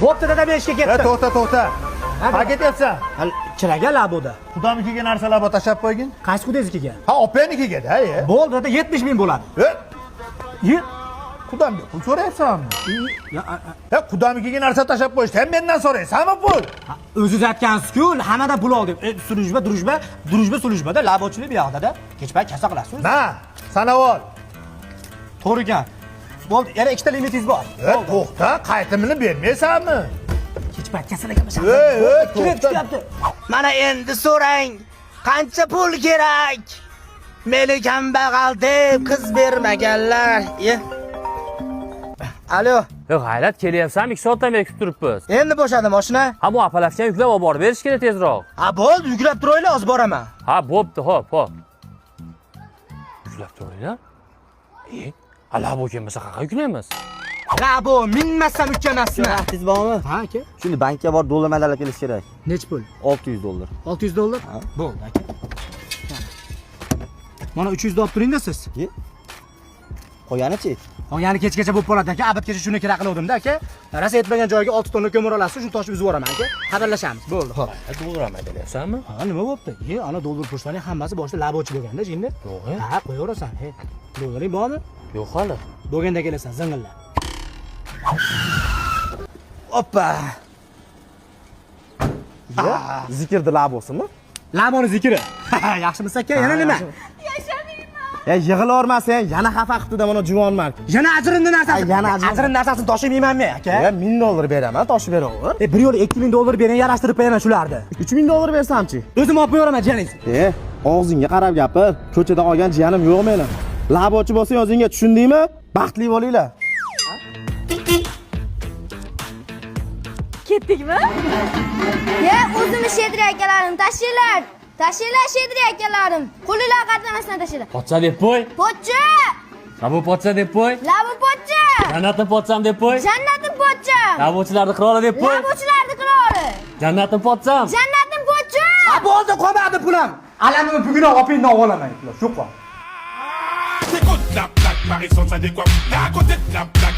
Bo'pti dada, men ishga ketdim. To'xta. Ha ketyapsan? Kiraga laboda. Xudomnikiga narsalar bor tashlab qo'ygin. Qaysi xudeznikiga? Ha, opanikiga-da, Bo'ldi dada, 70 ming bo'ladi. Xudomga pul so'rayapsanmi? Xudomnikiga narsa tashlab qo'yishdi. Sen mendan so'raysanmi pul? O'zingiz aytgansiz-ku, hammadan pul oldim. Drujba, labochilik bu yoqda-da. Kechpay kasa qilasiz. Na, sanavol. To'g'ri ekan. Bo'ldi, yana ikkita limitingiz bor. To'xta, qaytimini bermaysanmi? Kechpay kasalaganmisan. To'xta. Mana endi so'rang, qancha pul kerak? Meni kambag'al deb qiz bermaganlar. Alo. Yo'q, hayrat, kelyapsanmi? 2 soatdan beri kutib turibmiz. Endi bo'shadi mashina. Ha, bu apalashgan yuklab olib borib berish kerak tezroq. Ha, bo'ldi, yuklab turaylik, hozir boraman. Ha, bo'pti, xo'p. Yuklab turaylar. Alabo kelmasa qaqa yuklaymiz. Labo, minmasam ukkamasmi? Vaqtingiz bormi? Ha, aka. Shuni bankka borib dollar madalab kelish kerak. Nech pul? $600. 600 dollar? Bo'ldi, aka. Mana 300 dollar olib turing-da siz. Qo'yganichi? Qolgani kechgacha bo'lib qoladi aka. Abadgacha shuni kerak qildim-da aka. Rasa yetmagan joyga 6 tonna ko'mir olasiz, shuni toshib uzib yuboraman aka. Xabarlashamiz. Bo'ldi, xo'p. To'g'rimi deyapsanmi? Ha, nima bo'pti? Ana dollar pochtaning hammasi boshida labochi bo'lganda, jinni. To'g'ri. Ha, qo'yaverasan. Dollaring bormi? Yo'q hali. Bo'lganda kelasan, zing'illab. Oppa. Zikrdi labosimi? Laboni zikri. Yaxshimisiz aka? Yana nima? Yig'ilavermasan, yana xafa qildi-da mana juvon mark. Yana ajrinni narsasi. Yana ajrin narsasini toshimaymanmi aka? $1000 beraman, toshib beraver. Bir yo'l 2000 dollar bering, yarashtirib qo'yaman shularni. $3000 bersamchi? O'zim olib qo'yaman jiyaningiz. Og'zingga qarab gapir. Ko'chada olgan jiyanim yo'q meni. Labochi bo'lsang o'zingga tushundingmi? Baxtli bo'linglar. Ketdikmi? O'zimni Shedri akalarim tashinglar. Tashinglar Shedri akalarim. Qo'linglar qatnamasdan tashinglar. Pochcha deb qo'y. Pochcha! Labu pochcha deb qo'y. Labu pochcha! Jannatim pochcham deb qo'y. Jannatim pochcha! Labuchilarning qiroli deb qo'y. Labuchilarning qiroli! Jannatim pochcham. Jannatim pochcha! Bo'ldi, qolmadi pulim. Alamimni bugun opingdan olaman. Shu qol. C'est quoi la plaque, Marie-Son, ça décoiffe. T'es à côté de la plaque.